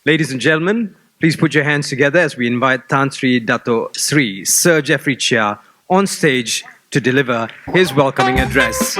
Ladies and gentlemen, please put your hands together as we invite Tan Sri Dato Seri, Sir Jeffrey Cheah, on stage to deliver his welcoming address.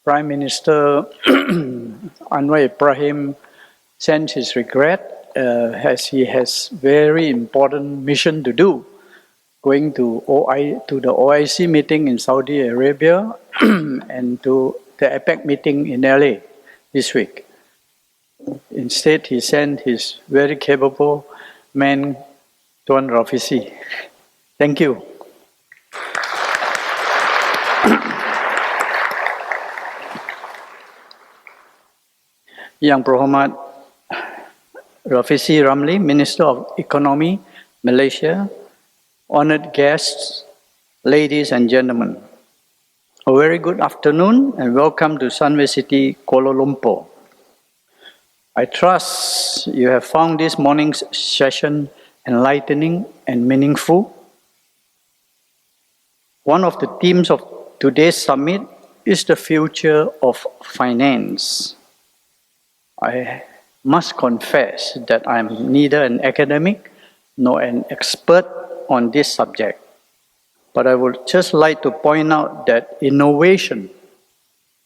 Prime Minister Anwar Ibrahim sends his regret as he has very important mission to do, going to the OIC meeting in Saudi Arabia and to the APEC meeting in LA this week. Instead, he sent his very capable man, Tuan Rafisi. Thank you. Yang Berhormat Rafisi Ramli, Minister of Economy, Malaysia, honored guests, ladies and gentlemen, a very good afternoon and welcome to Sunway City, Kuala Lumpur. I trust you have found this morning's session enlightening and meaningful. One of the themes of today's summit is the future of finance. I must confess that I am neither an academic nor an expert on this subject, but I would just like to point out that innovation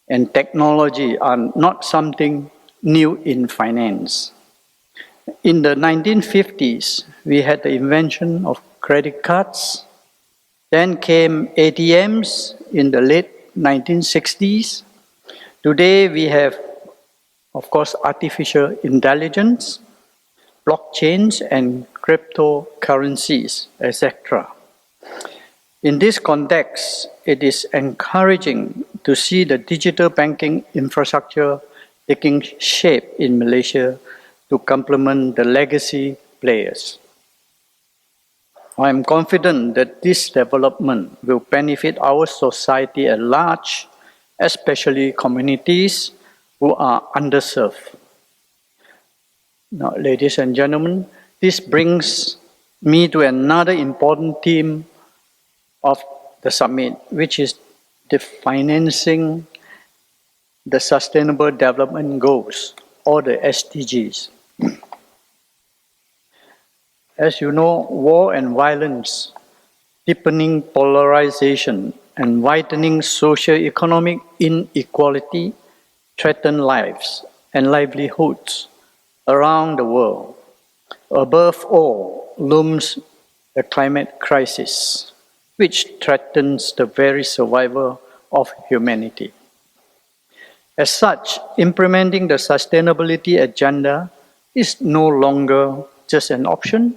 and technology are not something new in finance. In the 1950s, we had the invention of credit cards. Then came ATMs in the late 1960s. Today we have, of course, artificial intelligence, blockchains, and cryptocurrencies, etc. In this context, it is encouraging to see the digital banking infrastructure taking shape in Malaysia to complement the legacy players. I am confident that this development will benefit our society at large, especially communities who are underserved. Now, ladies and gentlemen, this brings me to another important theme of the summit, which is the financing the Sustainable Development Goals, or the SDGs. As you know, war and violence, deepening polarization, and widening socio-economic inequality threaten lives and livelihoods around the world. Above all, looms the climate crisis, which threatens the very survival of humanity. As such, implementing the sustainability agenda is no longer just an option,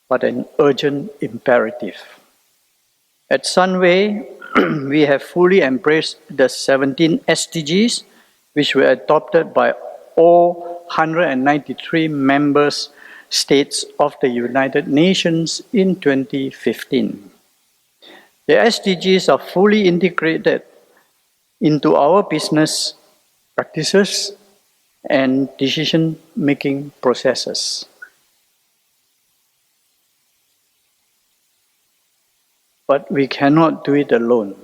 but an urgent imperative. At Sunway, we have fully embraced the 17 SDGs, which were adopted by all 193 member states of the United Nations in 2015. The SDGs are fully integrated into our business practices and decision-making processes. But we cannot do it alone.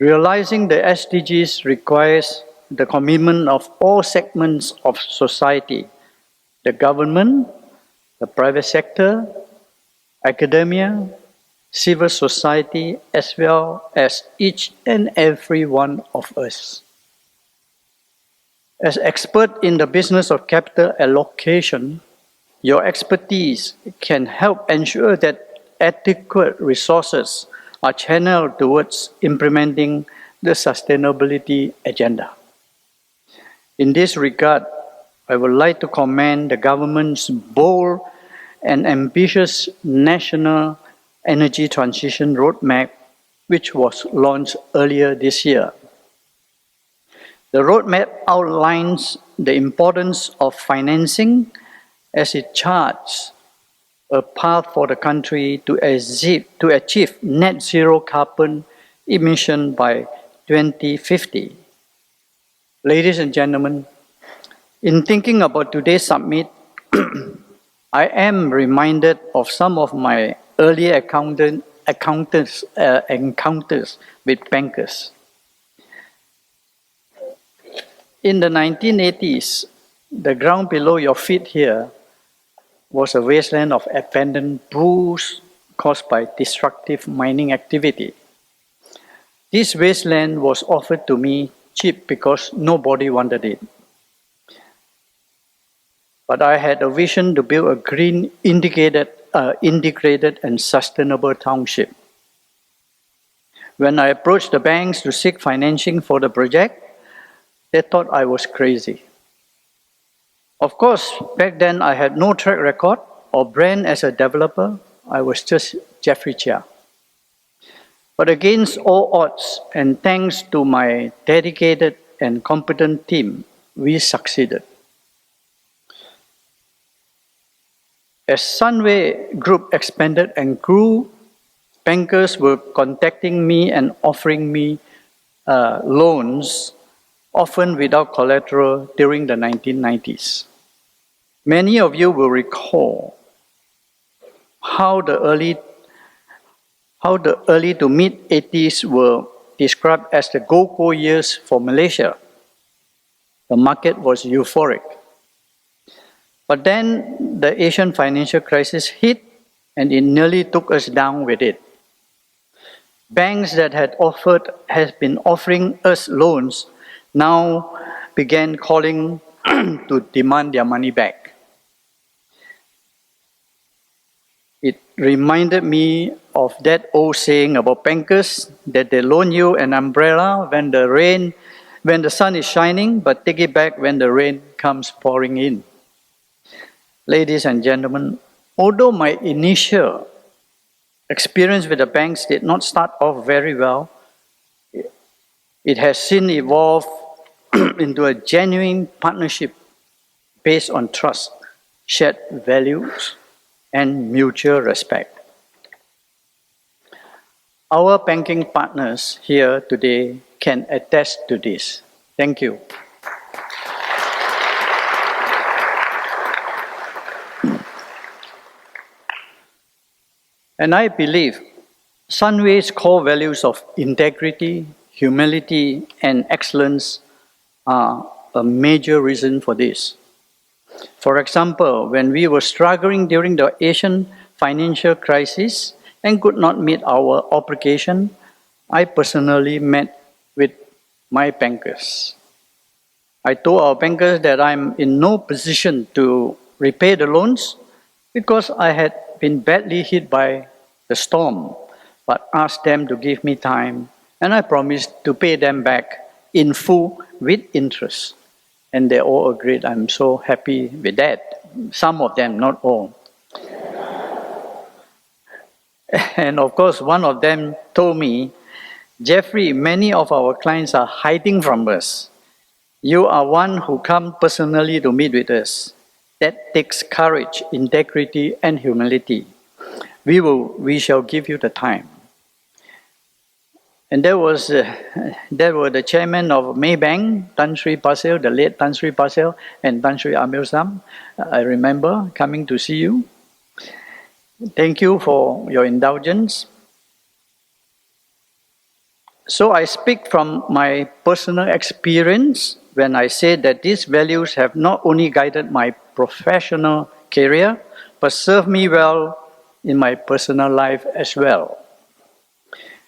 Realizing the SDGs requires the commitment of all segments of society, the government, the private sector, academia, civil society, as well as each and every one of us. As expert in the business of capital allocation, your expertise can help ensure that adequate resources are channeled towards implementing the sustainability agenda. In this regard, I would like to commend the government's bold and ambitious national energy transition roadmap, which was launched earlier this year. The roadmap outlines the importance of financing as it charts a path for the country to achieve net zero carbon emission by 2050. Ladies and gentlemen, in thinking about today's summit, I am reminded of some of my earlier encounters with bankers. In the 1980s, the ground below your feet here was a wasteland of abandoned pools caused by destructive mining activity. This wasteland was offered to me cheap because nobody wanted it. But I had a vision to build a green, integrated and sustainable township. When I approached the banks to seek financing for the project, they thought I was crazy. Of course, back then I had no track record or brand as a developer. I was just Jeffrey Cheah. But against all odds, and thanks to my dedicated and competent team, we succeeded. As Sunway Group expanded and grew, bankers were contacting me and offering me loans, often without collateral, during the 1990s. Many of you will recall how the early to mid-80s were described as the go-go years for Malaysia. The market was euphoric. But then the Asian financial crisis hit, and it nearly took us down with it. Banks that had been offering us loans now began calling to demand their money back. It reminded me of that old saying about bankers that they loan you an umbrella when the sun is shining, but take it back when the rain comes pouring in. Ladies and gentlemen, although my initial experience with the banks did not start off very well, it has since evolved into a genuine partnership based on trust, shared values, and mutual respect. Our banking partners here today can attest to this. Thank you. And I believe Sunway's core values of integrity, humility, and excellence are a major reason for this. For example, when we were struggling during the Asian financial crisis and could not meet our obligation, I personally met with my bankers. I told our bankers that I'm in no position to repay the loans because I had been badly hit by the storm, but asked them to give me time, and I promised to pay them back in full with interest. And they all agreed. I'm so happy with that. Some of them, not all. And of course, one of them told me, Jeffrey, many of our clients are hiding from us. You are one who comes personally to meet with us. That takes courage, integrity, and humility. We shall give you the time. And there were the chairman of Maybank, Tan Sri Pasil, the late Tan Sri Pasil, and Tan Sri Amir Sam. I remember coming to see you. Thank you for your indulgence. So I speak from my personal experience when I say that these values have not only guided my professional career, but served me well in my personal life as well.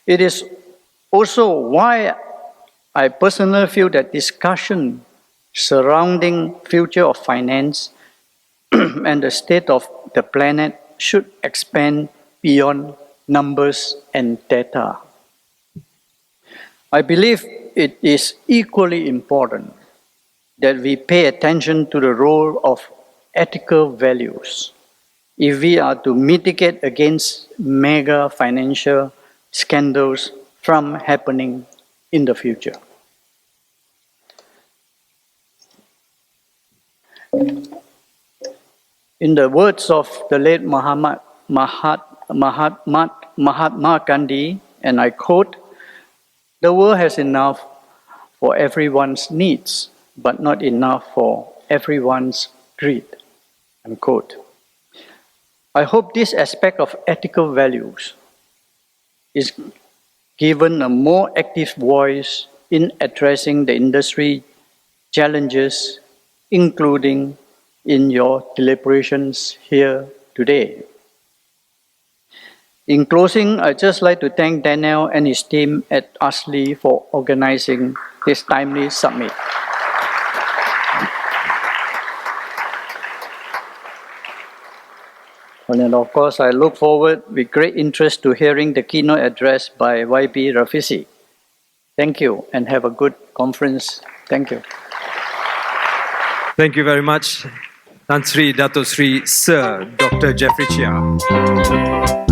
It is also why I personally feel that discussion surrounding future of finance and the state of the planet should expand beyond numbers and data. I believe it is equally important that we pay attention to the role of ethical values if we are to mitigate against mega financial scandals from happening in the future. In the words of the late Mahatma Gandhi, and I quote, "The world has enough for everyone's needs, but not enough for everyone's greed." Unquote. I hope this aspect of ethical values is given a more active voice in addressing the industry challenges, including in your deliberations here today. In closing, I'd just like to thank Daniel and his team at ASLI for organizing this timely summit. And of course, I look forward with great interest to hearing the keynote address by YB Rafisi. Thank you and have a good conference. Thank you. Thank you very much, Tan Sri Dato Sri Sir Dr. Jeffrey Cheah.